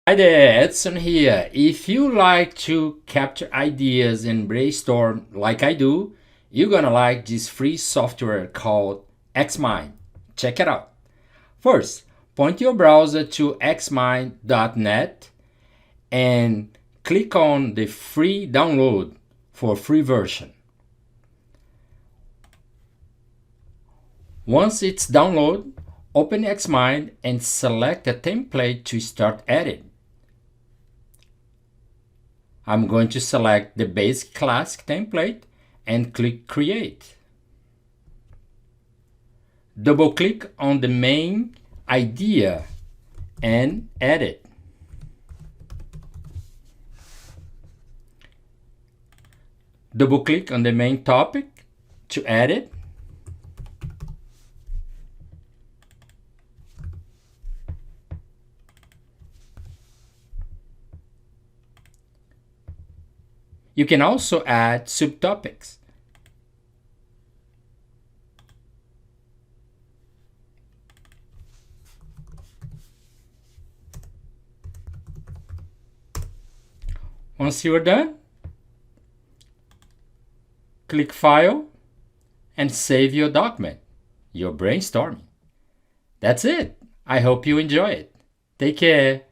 Hi there, Edson here. If you like to capture ideas and brainstorm like I do, you're gonna like this free software called XMind. Check it out. First, point your browser to xmind.net and click on the free download for free version. Once it's downloaded, open XMind and select a template to start editing. I'm going to select the basic classic template and click Create. Double-click on the main idea and edit. Double-click on the main topic to edit. You can also add subtopics. Once you are done, click File and save your document, your brainstorming. That's it. I hope you enjoy it. Take care.